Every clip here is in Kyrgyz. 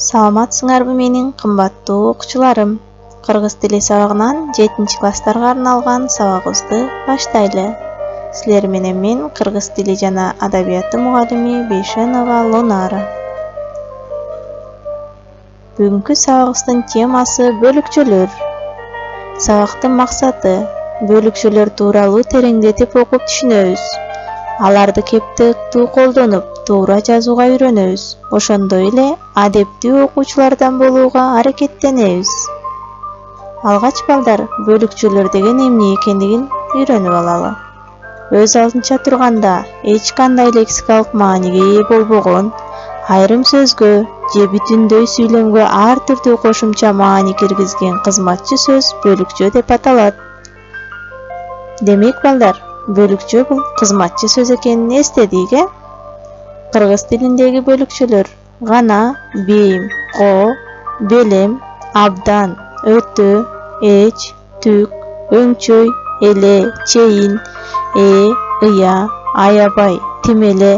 Саламатсыңарбы менин кымбаттуу окуучуларым. Кыргыз тили сабагынан 7-класстарга арналган сабагыбызды баштайлы. Силер менен мен кыргыз тили жана адабияты мугалими Бейшенова Лонара. Бүгүнкү сабагыбыздын темасы бөлүкчөлөр. Сабактын максаты бөлүкчөлөр тууралуу тереңдетип окуп түшүнөбүз. Аларды кептиктүү колдонуп, туура жазууга үйрөнөбүз. Ошондой эле адептүү окуучулардан болууга аракеттенебиз. Алгач балдар бөлүкчөлөр деген эмне экендигин үйрөнүп алалы. Өз алдынча турганда эч кандай лексикалык мааниге ээ болбогон, айрым сөзгө же бүтүндөй сүйлөмгө ар түрдүү кошумча маани киргизген кызматчы сөз бөлүкчө деп аталат. Демек балдар, бөлүкчө бул кызматчы сөз экенин эстедик, Кыргыз тилиндеги бөлүкчөлөр гана, бейим, ко, белем, абдан, өтө, эч, түк, өңчөй, эле, чейин, ыя, аябай, тимеле,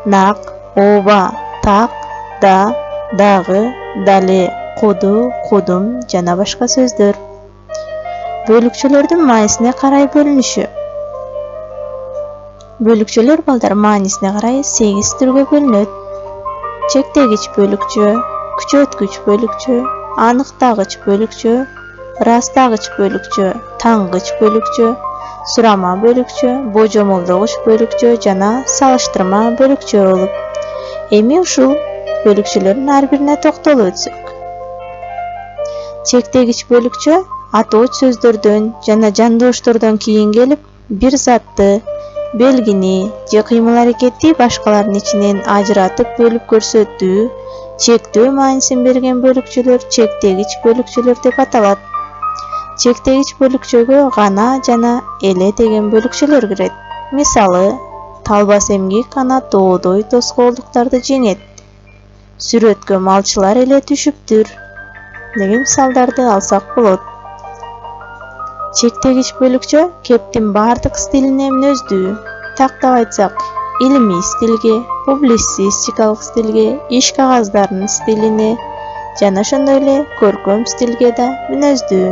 нак, ооба, так, да, дагы, дале, куду, кудум жана башка сөздөр. Бөлүкчөлөрдүн маанисине карай бөлүнүшү. Бөлүкчөлөр балдар маанисине карай 8 түргө бөлүнөт. Чектегич бөлүкчө, күчөткүч бөлүкчө, аныктагыч бөлүкчө, ырастагыч бөлүкчө, тангыч бөлүкчө, сурама бөлүкчө, божомолдогуч бөлүкчө жана салыштырма бөлүкчө болуп. Эми ушул бөлүкчөлөрдүн ар бирине токтолуп өтсөк. Чектегич бөлүкчө атооч сөздөрдөн жана жандооштордон кийин келип, бир затты, белгини же кыймыл-аракетти башкалардын ичинен ажыратып бөлүп көрсөтүү, чектөө маанисин берген бөлүкчөлөр чектегич бөлүкчөлөр деп аталат. Чектегич бөлүкчөгө гана жана эле деген бөлүкчөлөр кирет. Мисалы, талбас эмгек ана тоодой тоскоолдуктарды жеңет. Сүрөткө малчылар эле түшүптүр деген мисалдарды алсак болот. Чектегич бөлүкчө кептин бардык стилине мүнөздүү. Тактап айтсак, илимий стилге, публицистикалык стилге, иш кагаздарынын стилине жана ошондой эле көркөм стилге да мүнөздүү.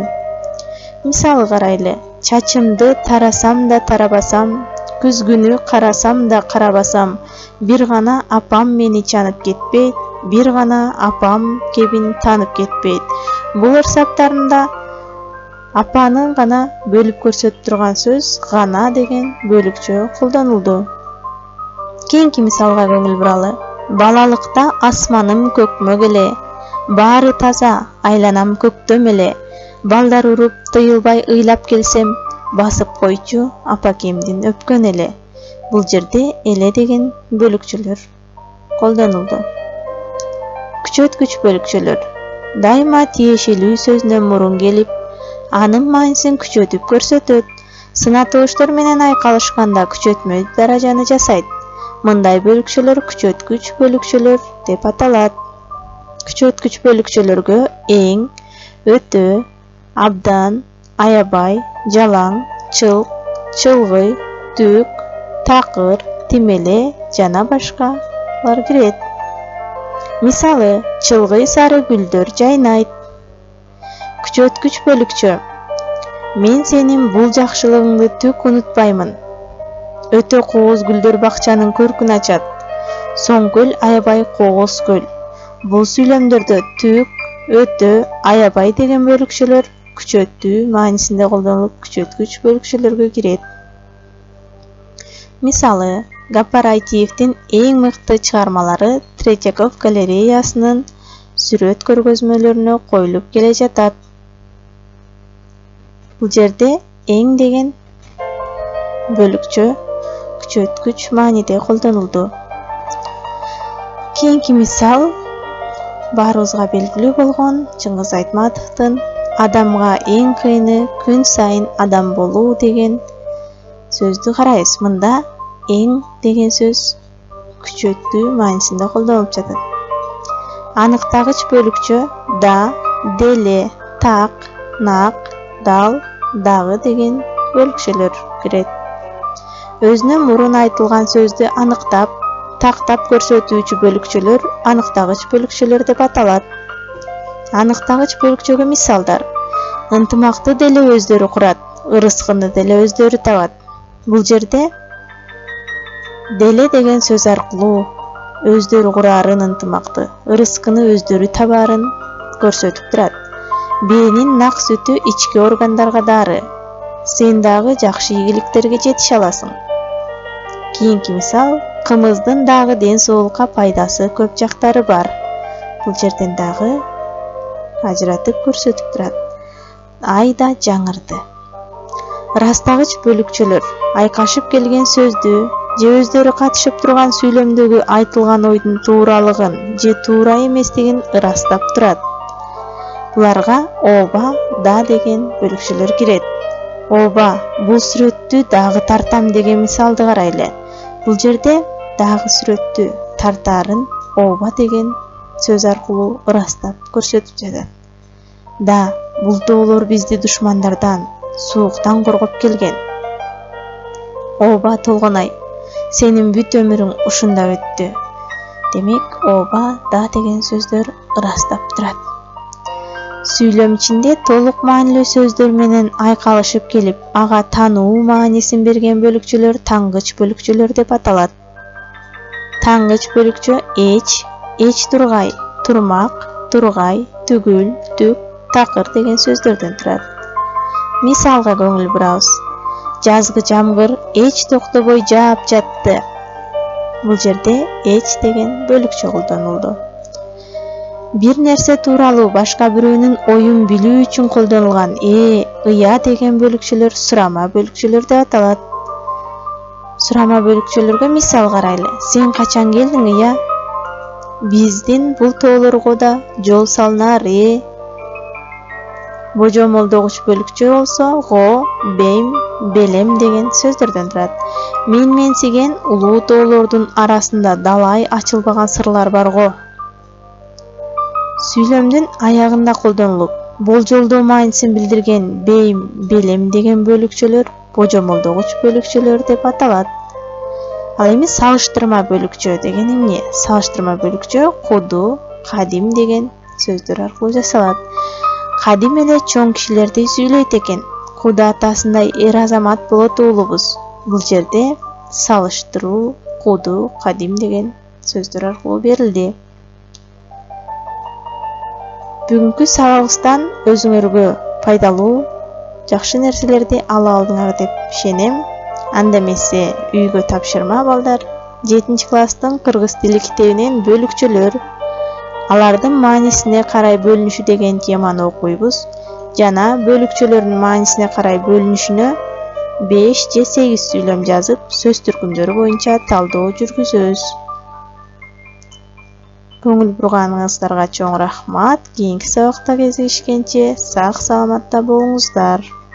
Мисалы карайлы: чачымды тарасам да тарабасам, күзгүнү карасам да карабасам, бир гана апам мени чанып кетпейт, бир гана апам кебин танып кетпейт. Бул ырсаптарында апаны гана бөлүп көрсөтүп турган сөз гана деген бөлүкчө колдонулду. Кийинки мисалга көңүл буралы. Балалыкта асманым көкмөк эле, баары таза, айланам көктөм эле. Балдар уруп тыйылбай ыйлап келсем, басып койчу апакемдин өпкөн эле. Бул жерде эле деген бөлүкчөлөр колдонулду. Күчөткүч бөлүкчөлөр дайыма тиешелүү сөзүнөн мурун келип, анын маанисин күчөтүп көрсөтөт. Сынатылыштар менен айкалышканда күчөтмө даражаны жасайт. Мындай бөлүкчөлөр күчөткүч бөлүкчөлөр деп аталат. Күчөткүч бөлүкчөлөргө эң, өтө, абдан, аябай, жалаң, чылк, чылгый, түк, такыр, тимеле жана башкалар кирет. Мисалы, чылгый сары гүлдөр жайнайт. Күчөткүч бөлүкчө: мен сенин бул жакшылыгыңды түк унутпаймын. Өтө кооз гүлдөр бакчанын көркүн ачат. Соң көл аябай кооз көл. Бул сүйлөмдөрдө түк, өтө, аябай деген бөлүкчөлөр күчөтүү маанисинде колдонулуп, күчөткүч бөлүкчөлөргө кирет. Мисалы, Гапар Айтиевдин эң мыкты чыгармалары Третьяков галереясынын сүрөт көргөзмөлөрүнө коюлуп келе жатат. Бул жерде эң деген бөлүкчө күчөткүч мааниде колдонулду. Кийинки мисал баарыбызга белгилүү болгон Чыңгыз Айтматовдун «Адамга эң кыйыны күн сайын адам болуу» деген сөздү карайбыз. Мында эң деген сөз күчөтүү маанисинде колдонулуп жатат. Аныктагыч бөлүкчө да, деле, так, нак, дал, дагы деген бөлүкчөлөр кирет. Өзүнөн мурун айтылган сөздү аныктап, тактап көрсөтүүчү бөлүкчөлөр аныктагыч бөлүкчөлөр деп аталат. Аныктагыч бөлүкчөгө мисалдар: ынтымакты деле өздөрү курат, ырыскыны деле өздөрү табат. Бул жерде деле деген сөз аркылуу өздөрү курарын ынтымакты, ырыскыны өздөрү табаарын көрсөтүп турат. Бээнин нак сүтү ички органдарга дары. Сен дагы жакшы ийгиликтерге жетише аласың. Кийинки мисал: кымыздын дагы ден соолукка пайдасы көп жактары бар. Бул жерден дагы ажыратып көрсөтүп турат. Ай да жаңырды. Ырастагыч бөлүкчөлөр айкашып келген сөздү же өздөрү катышып турган сүйлөмдөгү айтылган ойдун тууралыгын же туура эместигин ырастап турат. Буларга ооба, да деген бөлүкчөлөр кирет. Ооба, бул сүрөттү дагы тартам деген мисалды карайлы. Бул жерде дагы сүрөттү тартаарын ооба деген сөз аркылуу ырастап көрсөтүп жатат. Да, бул тоолор бизди душмандардан, сууктан коргоп келген. Ооба Толгонай, сенин бүт өмүрүң ушунда өттү. Демек, ооба, да деген сөздөр ырастап турат. Сүйлөм ичинде толук маанилүү сөздөр менен айкалышып келип, ага таануу маанисин берген бөлүкчөлөр тангыч бөлүкчөлөр деп аталат. Тангыч бөлүкчө эч тургай, турмак, тургай, түгүл, түк, такыр деген сөздөрдөн турат. Мисалга көңүл бурабыз. Жазгы жамгыр эч токтобой жаап жатты. Бул жерде эч деген бөлүкчө колдонулду. Бир нерсе тууралуу башка бирөөнүн оюн билүү үчүн колдонулган ыя деген бөлүкчөлөр сурама бөлүкчөлөр деп аталат. Сурама бөлүкчөлөргө мисал карайлы. Сен качан келдиң, ыя? Биздин бул тоолорго да жол салынар, Божомолдогуч бөлүкчө болсо го, бем, белем деген сөздөрдөн турат. Менсиген улуу тоолордун арасында далай ачылбаган сырлар бар го. Сүйлөмдүн аягында колдонулуп, болжолдоо маанисин билдирген бем, белем деген бөлүкчөлөр божомолдогуч бөлүкчөлөр деп аталат. Ал эми салыштырма бөлүкчө деген эмне? Салыштырма бөлүкчө куду, кадим деген сөздөр аркылуу жасалат. Кадим эле чоң кишилерди сүйлөйт экен. Куду атасындай эр азамат болот уулубуз. Бул жерде салыштыруу, куду, кадим деген сөздөр аркылуу берилди. Бүгүнкү сабагыбыздан өзүңөргө пайдалуу, жакшы нерселерди ала алдыңар деп ишенем. Анда эмесе үйгө тапшырма балдар. 7-класстын кыргыз тили китебинен бөлүкчөлөр, алардын маанисине карай бөлүнүшү деген теманы окуйбуз. Жана бөлүкчөлөрдүн маанисине карай бөлүнүшүнө 5 же 8 сүйлөм жазып, сөз түркүмдөрү боюнча талдоо жүргүзөбүз. Көңүл бурганыңыздарга чоң рахмат. Кийинки сабакта кездешкенче сак саламатта болуңуздар.